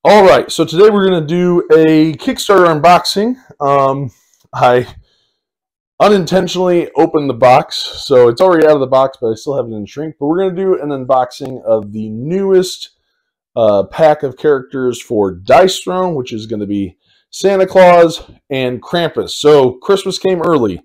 All right, so today we're going to do a Kickstarter unboxing. I unintentionally opened the box, so it's already out of the box, but I still have it in shrink. But we're going to do an unboxing of the newest pack of characters for Dice Throne, which is going to be Santa Claus and Krampus. So Christmas came early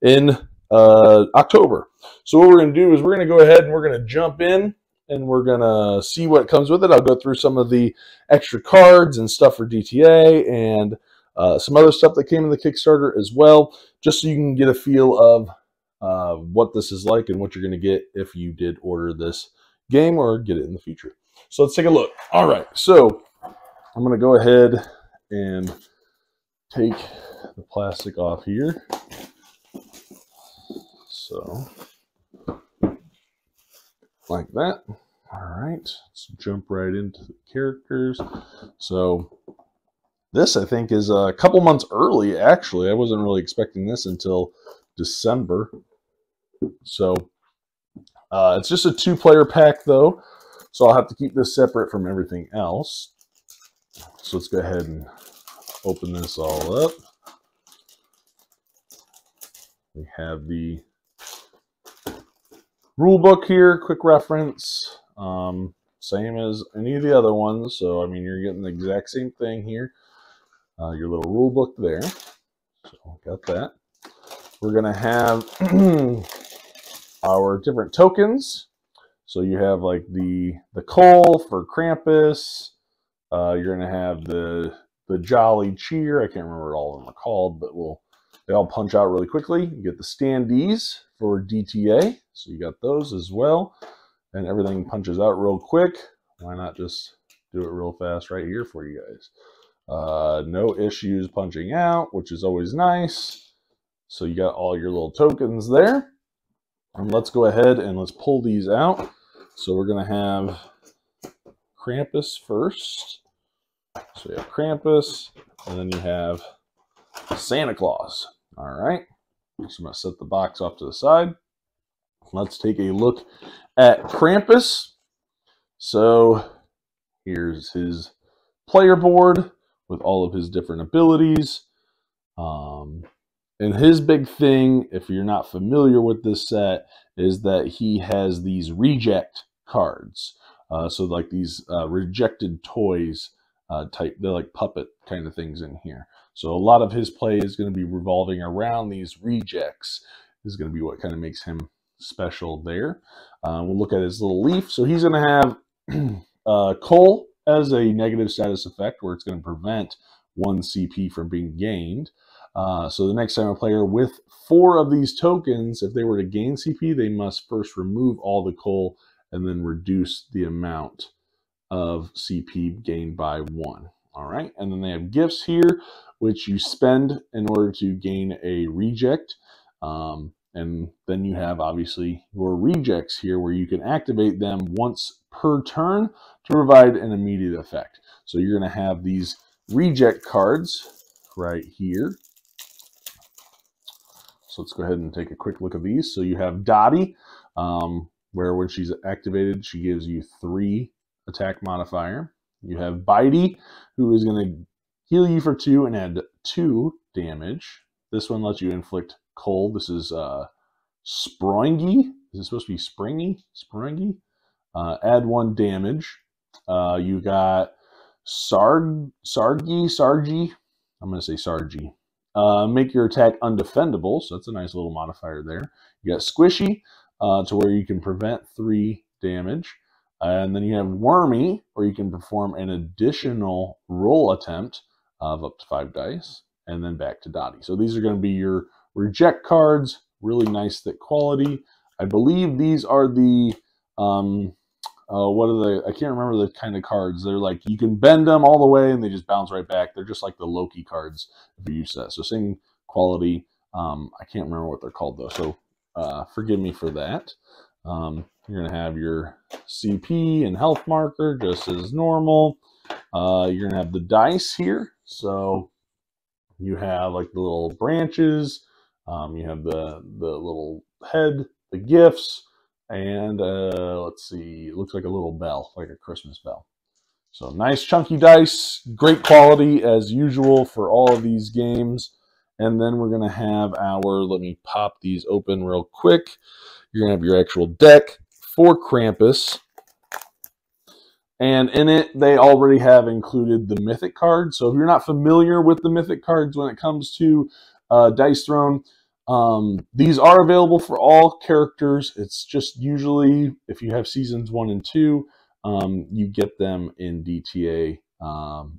in October. So what we're going to do is we're going to go ahead and we're going to jump in and we're going to see what comes with it. I'll go through some of the extra cards and stuff for DTA and some other stuff that came in the Kickstarter as well, just so you can get a feel of what this is like and what you're going to get if you did order this game or get it in the future. So let's take a look. All right, so I'm going to go ahead and take the plastic off here. So, like that. All right, let's jump right into the characters. So, this I think is a couple months early, actually. I wasn't really expecting this until December. So, it's just a 2-player pack, though. So, I'll have to keep this separate from everything else. So, let's go ahead and open this all up. We have the rule book here, quick reference, same as any of the other ones. So, I mean, you're getting the exact same thing here. Your little rule book there. So, got that. We're going to have our different tokens. So, you have like the coal for Krampus. You're going to have the Jolly Cheer. I can't remember what all of them are called, but they all punch out really quickly. You get the standees for DTA. So you got those as well. And everything punches out real quick. Why not just do it real fast right here for you guys? No issues punching out, which is always nice. So you got all your little tokens there. And let's go ahead and let's pull these out. So we're going to have Krampus first. So you have Krampus, and then you have Santa Claus. All right. So I'm going to set the box off to the side. Let's take a look at Krampus. So here's his player board with all of his different abilities. And his big thing, if you're not familiar with this set, is that he has these reject cards. So like these rejected toys type, they're like puppet kind of things in here. So a lot of his play is going to be revolving around these rejects. This is going to be what kind of makes him special there. We'll look at his little leaf. So he's going to have coal as a negative status effect, where it's going to prevent 1 CP from being gained. So the next time a player with 4 of these tokens, if they were to gain CP, they must first remove all the coal and then reduce the amount of CP gained by 1. All right, and then they have gifts here, which you spend in order to gain a reject. And then you have, obviously, your rejects here, where you can activate them once per turn to provide an immediate effect. So you're going to have these reject cards right here. So let's go ahead and take a quick look at these. So you have Dottie, where when she's activated, she gives you 3 attack modifier. You have Bitey, who is going to heal you for 2 and add 2 damage. This one lets you inflict cold. This is Springy. Is it supposed to be Springy? Springy. Add 1 damage. You got Sargi. I'm going to say Sargi. Make your attack undefendable. So that's a nice little modifier there. You got Squishy, to where you can prevent 3 damage. And then you have Wormy, where you can perform an additional roll attempt of up to 5 dice. And then back to Dottie. So these are going to be your reject cards. Really nice, thick quality. I believe these are the, what are the, I can't remember the kind of cards. They're like, you can bend them all the way and they just bounce right back. They're just like the Loki cards if you use that. So same quality. I can't remember what they're called though. So forgive me for that. You're going to have your CP and health marker just as normal. You're going to have the dice here. So you have like the little branches. You have the little head, the gifts, and let's see, it looks like a little bell, like a Christmas bell. So nice chunky dice, great quality as usual for all of these games. And then we're going to have our, let me pop these open real quick. You're going to have your actual deck for Krampus. And in it, they already have included the Mythic cards. So if you're not familiar with the Mythic cards when it comes to Dice Throne, these are available for all characters. It's just usually, if you have Seasons 1 and 2, you get them in DTA.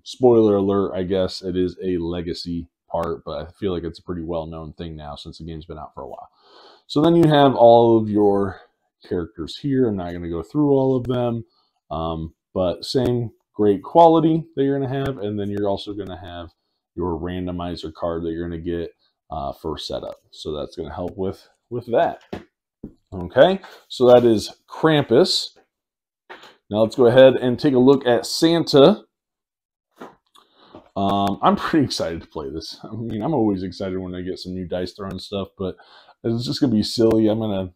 Spoiler alert, I guess it is a legacy part, but I feel like it's a pretty well-known thing now since the game's been out for a while. So then you have all of your characters here. I'm not going to go through all of them, but same great quality that you're going to have, and then you're also going to have your randomizer card that you're going to get for setup. So that's going to help with that. Okay, so that is Krampus. Now let's go ahead and take a look at Santa. I'm pretty excited to play this. I mean, I'm always excited when I get some new Dice Throne stuff, but it's just gonna be silly. I'm gonna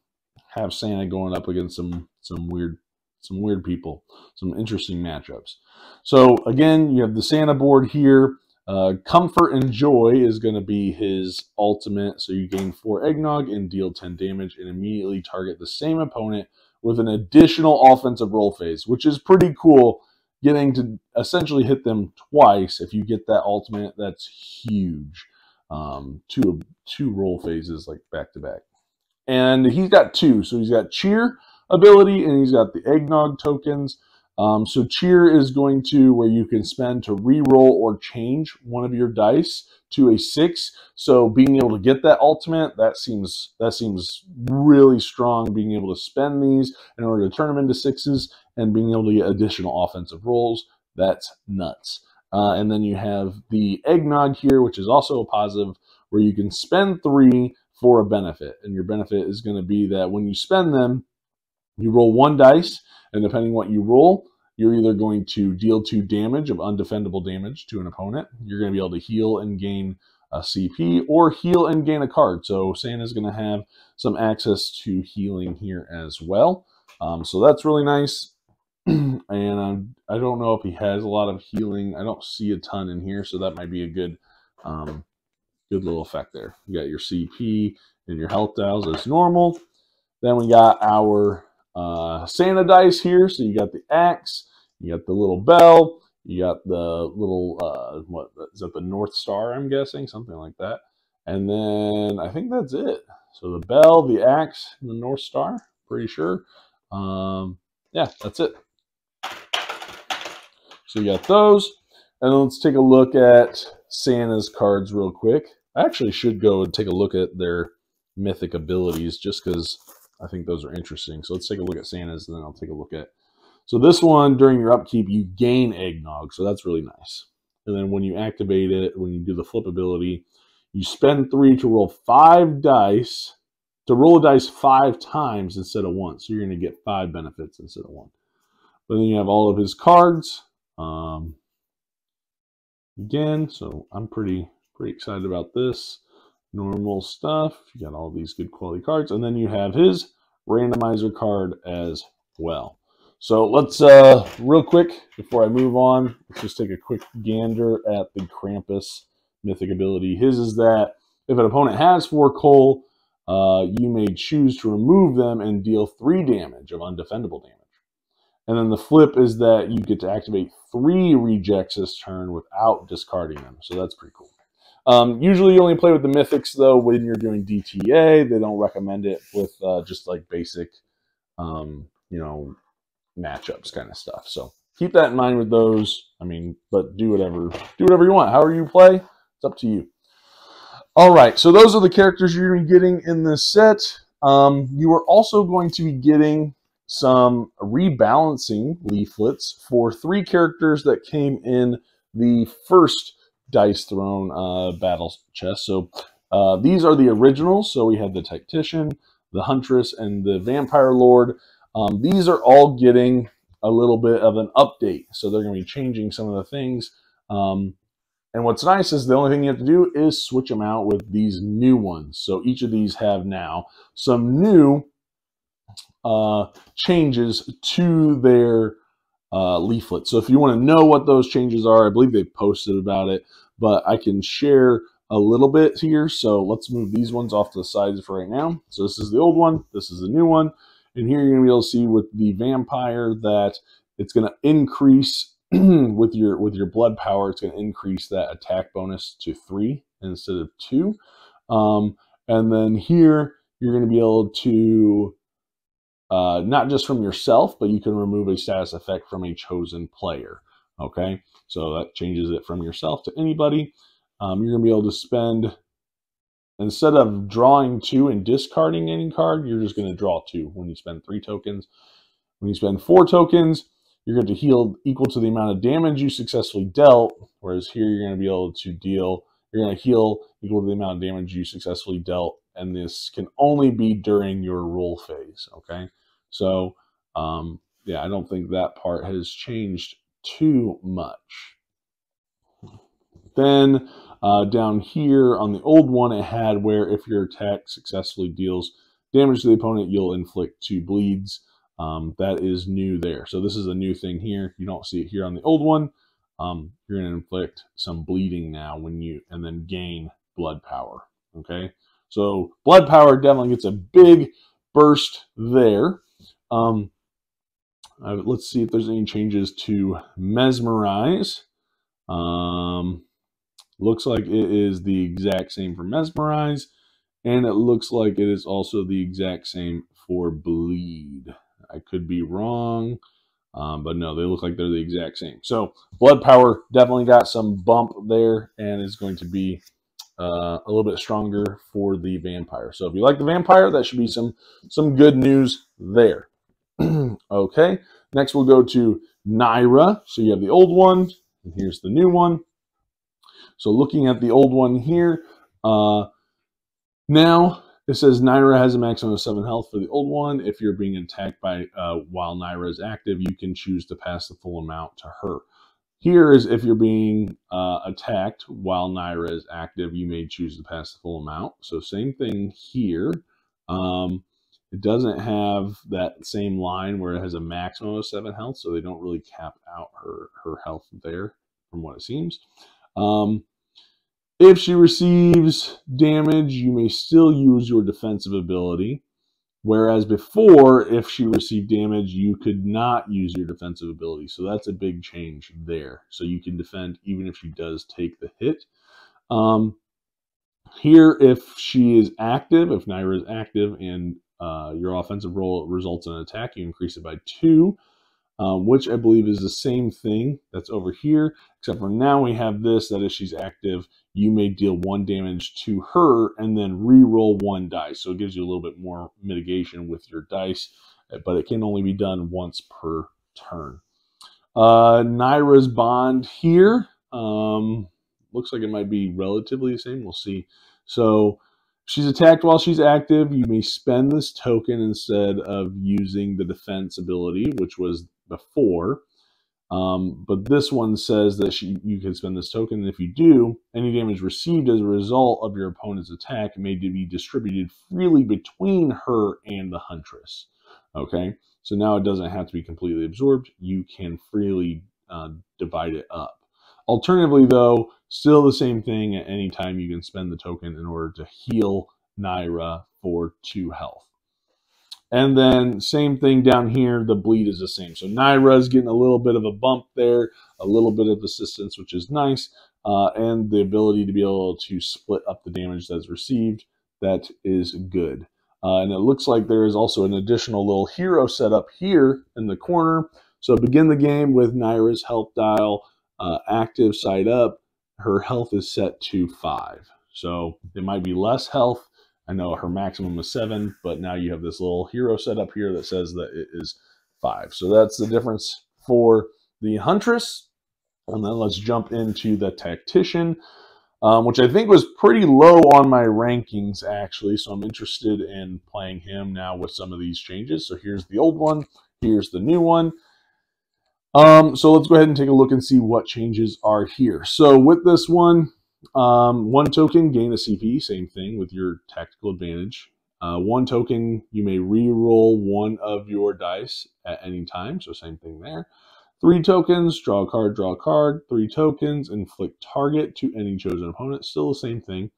have Santa going up against some weird people, some interesting matchups. So again, you have the Santa board here. Comfort and Joy is going to be his ultimate. So you gain 4 eggnog and deal 10 damage and immediately target the same opponent with an additional offensive roll phase, which is pretty cool. Getting to essentially hit them twice if you get that ultimate, that's huge. Two roll phases like back to back. And he's got 2. So he's got Cheer ability and he's got the eggnog tokens. So Cheer is going to where you can spend to re-roll or change one of your dice to a 6. So being able to get that ultimate, that seems really strong. Being able to spend these in order to turn them into 6s and being able to get additional offensive rolls, that's nuts. And then you have the eggnog here, which is also a positive, where you can spend 3 for a benefit. And your benefit is going to be that when you spend them, you roll 1 dice, and depending what you roll, you're either going to deal 2 damage of undefendable damage to an opponent. You're going to be able to heal and gain a CP, or heal and gain a card. So Santa's going to have some access to healing here as well. So that's really nice. And I don't know if he has a lot of healing. I don't see a ton in here, so that might be a good little effect there. You got your CP and your health dials as normal. Then we got our Santa dice here. So you got the axe, you got the little bell, you got the little, what is that, the North Star, I'm guessing, something like that. And then I think that's it. So the bell, the axe, and the North Star, pretty sure. Yeah, that's it. So you got those. And then let's take a look at Santa's cards real quick. I actually should go and take a look at their mythic abilities just because I think those are interesting. So let's take a look at Santa's, and then I'll take a look at. So this one, during your upkeep, you gain eggnog. So that's really nice. And then when you activate it, when you do the flip ability, you spend 3 to roll 5 dice, to roll a dice 5 times instead of 1. So you're going to get 5 benefits instead of 1. But then you have all of his cards. Again, so I'm pretty excited about this. Normal stuff. You got all these good quality cards, and then you have his randomizer card as well. So let's real quick before I move on, let's just take a quick gander at the Krampus mythic ability. His is that if an opponent has 4 coal, you may choose to remove them and deal 3 damage of undefendable damage. And then the flip is that you get to activate 3 rejects this turn without discarding them. So that's pretty cool. Usually you only play with the mythics, though, when you're doing DTA. They don't recommend it with just like basic, matchups kind of stuff. So keep that in mind with those. I mean, but do whatever you want. However you play, it's up to you. All right, so those are the characters you're going to be getting in this set. You are also going to be getting some rebalancing leaflets for 3 characters that came in the first Dice Throne battle chest. So these are the originals. So we have the Tactician, the Huntress, and the Vampire Lord. These are all getting a little bit of an update. So they're going to be changing some of the things. And what's nice is the only thing you have to do is switch them out with these new ones. So each of these have now some new changes to their leaflet. So if you want to know what those changes are, I believe they posted about it, but I can share a little bit here. So let's move these ones off to the sides for right now. So this is the old one, this is the new one, and here you're going to be able to see with the vampire that it's going to increase with your blood power. It's going to increase that attack bonus to 3 instead of 2. And then here you're going to be able to not just from yourself, but you can remove a status effect from a chosen player. Okay, so that changes it from yourself to anybody. You're going to be able to spend, instead of drawing 2 and discarding any card, you're just going to draw 2 when you spend 3 tokens. When you spend 4 tokens, you're going to heal equal to the amount of damage you successfully dealt, whereas here you're going to be able to deal, you're going to heal equal to the amount of damage you successfully dealt, and this can only be during your roll phase, okay? So, yeah, I don't think that part has changed too much. Then down here on the old one, it had where if your attack successfully deals damage to the opponent, you'll inflict 2 bleeds. That is new there. So this is a new thing here. You don't see it here on the old one. You're going to inflict some bleeding now and then gain blood power. Okay, so blood power definitely gets a big burst there. Let's see if there's any changes to mesmerize. Looks like it is the exact same for mesmerize, and it looks like it is also the exact same for bleed. I could be wrong, but no, they look like they're the exact same. So blood power definitely got some bump there and is going to be a little bit stronger for the vampire. So if you like the vampire, that should be some good news there. Okay, next we'll go to Naira. So you have the old one, and here's the new one. So looking at the old one here, now it says Naira has a maximum of 7 health for the old one. If you're being attacked by while Naira is active, you can choose to pass the full amount to her. Here is if you're being attacked while Naira is active, you may choose to pass the full amount. So same thing here. It doesn't have that same line where it has a maximum of 7 health, so they don't really cap out her health there from what it seems. If she receives damage, you may still use your defensive ability. Whereas before, if she received damage, you could not use your defensive ability. So that's a big change there. So you can defend even if she does take the hit. Here, if she is active, if Naira is active and your offensive roll results in an attack, you increase it by 2. Which I believe is the same thing that's over here, except for now we have this, that if she's active, you may deal 1 damage to her and then re-roll 1 dice. So it gives you a little bit more mitigation with your dice, but it can only be done once per turn. Naira's bond here, looks like it might be relatively the same. We'll see. So she's attacked while she's active. You may spend this token instead of using the defense ability, which was before. But this one says that you can spend this token, and if you do, any damage received as a result of your opponent's attack may be distributed freely between her and the huntress. Okay, so now it doesn't have to be completely absorbed. You can freely divide it up. Alternatively, though, still the same thing. At any time, you can spend the token in order to heal Naira for 2 health. And then same thing down here, the bleed is the same. So Naira is getting a little bit of a bump there, a little bit of assistance, which is nice, and the ability to be able to split up the damage that's received, that is good. And it looks like there is also an additional little hero set up here in the corner. So begin the game with Naira's health dial active side up. Her health is set to 5. So it might be less health. I know her maximum is 7, but now you have this little hero set up here that says that it is 5. So that's the difference for the Huntress. And then let's jump into the Tactician, which I think was pretty low on my rankings, actually. So I'm interested in playing him now with some of these changes. So here's the old one. Here's the new one. So let's go ahead and take a look and see what changes are here. So with this one, 1 token, gain a CP, same thing with your tactical advantage. 1 token, you may re-roll 1 of your dice at any time, so same thing there. 3 tokens, draw a card, 3 tokens, inflict target to any chosen opponent. Still the same thing.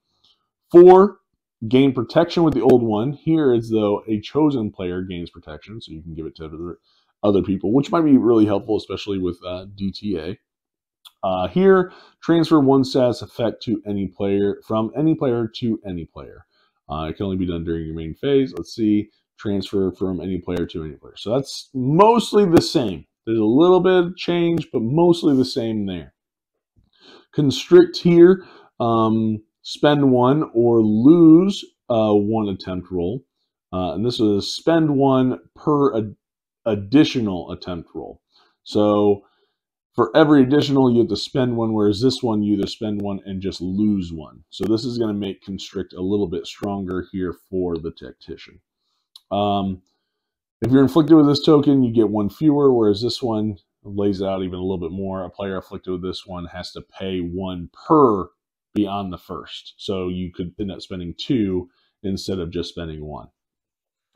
4, gain protection with the old one. Here it's though a chosen player gains protection, so you can give it to other people, which might be really helpful, especially with DTA. Here, transfer 1 status effect to any player, from any player to any player. It can only be done during your main phase. Let's see, transfer from any player to any player. So that's mostly the same. There's a little bit of change, but mostly the same there. Constrict here, spend 1 or lose 1 attempt roll. And this is spend 1 per additional attempt roll. So for every additional, you have to spend 1, whereas this one, you either spend 1 and just lose 1. So this is going to make Constrict a little bit stronger here for the Tactician. If you're inflicted with this token, you get 1 fewer, whereas this one lays it out even a little bit more. A player afflicted with this one has to pay 1 per beyond the first. So you could end up spending 2 instead of just spending 1.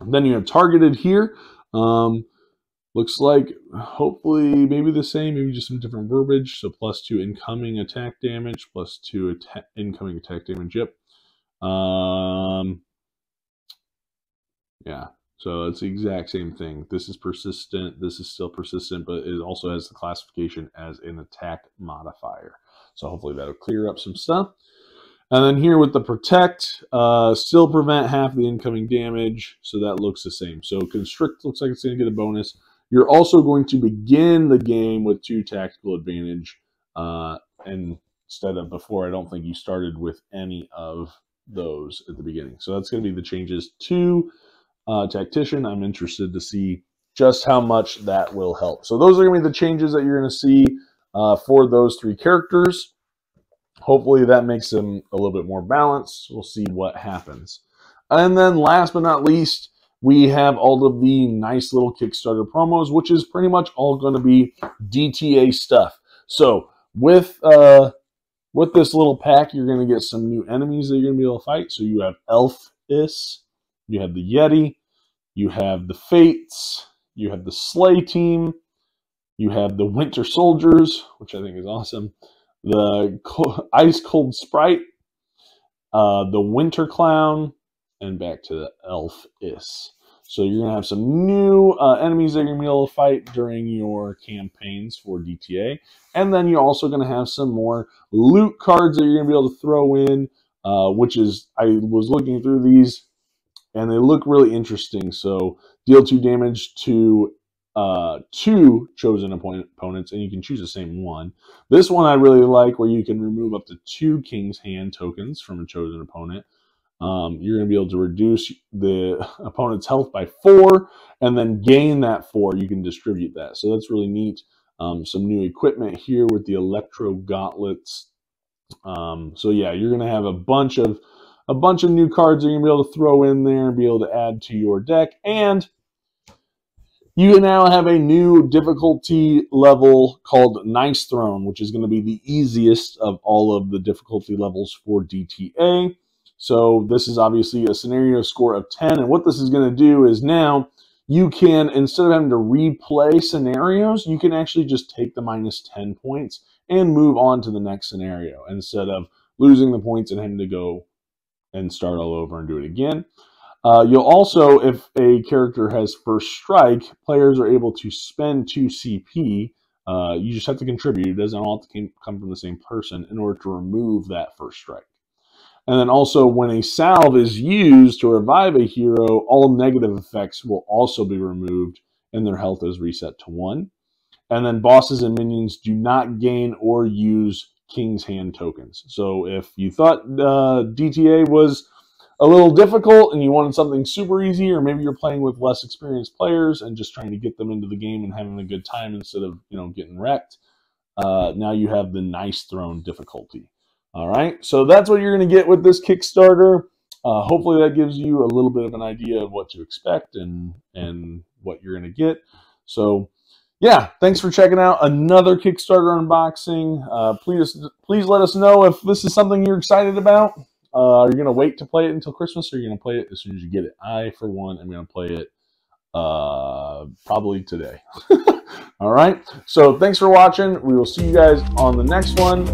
And then you have targeted here. Looks like hopefully maybe the same, maybe just some different verbiage. So +2 incoming attack damage, +2 incoming attack damage. Yep. Yeah. So it's the exact same thing. This is persistent. This is still persistent, but it also has the classification as an attack modifier. So hopefully that'll clear up some stuff. And then here with the protect, still prevent half the incoming damage. So that looks the same. So constrict looks like it's going to get a bonus. You're also going to begin the game with 2 tactical advantage. And instead of before, I don't think you started with any of those at the beginning. So that's going to be the changes to Tactician. I'm interested to see just how much that will help. So those are going to be the changes that you're going to see for those 3 characters. Hopefully that makes them a little bit more balanced. We'll see what happens. And then last but not least, we have all of the nice little Kickstarter promos, which is pretty much all going to be DTA stuff. So with this little pack, you're going to get some new enemies that you're going to be able to fight. So you have Elf-Is, you have the Yeti, you have the Fates, you have the Slay Team, you have the Winter Soldiers, which I think is awesome, the Ice Cold Sprite, the Winter Clown, and back to the Elf-Is. So you're going to have some new enemies that you're going to be able to fight during your campaigns for DTA. And then you're also going to have some more loot cards that you're going to be able to throw in, which is, I was looking through these, and they look really interesting. So deal 2 damage to 2 chosen opponents, and you can choose the same one. This one I really like, where you can remove up to 2 King's Hand tokens from a chosen opponent. You're going to be able to reduce the opponent's health by 4, and then gain that 4. You can distribute that. So that's really neat. Some new equipment here with the Electro Gauntlets. So yeah, you're going to have a bunch of new cards that you're going to be able to throw in there and be able to add to your deck. And you now have a new difficulty level called Nice Throne, which is going to be the easiest of all of the difficulty levels for DTA. So this is obviously a scenario score of 10. And what this is going to do is now you can, instead of having to replay scenarios, you can actually just take the -10 points and move on to the next scenario instead of losing the points and having to go and start all over and do it again. You'll also, if a character has first strike, players are able to spend 2 CP. You just have to contribute. It doesn't all have to come from the same person in order to remove that first strike. And then also, when a salve is used to revive a hero, all negative effects will also be removed and their health is reset to 1. And then bosses and minions do not gain or use King's Hand tokens. So if you thought DTA was a little difficult and you wanted something super easy, or maybe you're playing with less experienced players and just trying to get them into the game and having a good time instead of, getting wrecked, now you have the Nice Throne difficulty. All right, so that's what you're going to get with this Kickstarter. Hopefully that gives you a little bit of an idea of what to expect and what you're going to get. So yeah, thanks for checking out another Kickstarter unboxing. Please let us know if this is something you're excited about. Are you going to wait to play it until Christmas, or are you going to play it as soon as you get it? I, for one, am going to play it probably today. All All right. So thanks for watching. We will see you guys on the next one.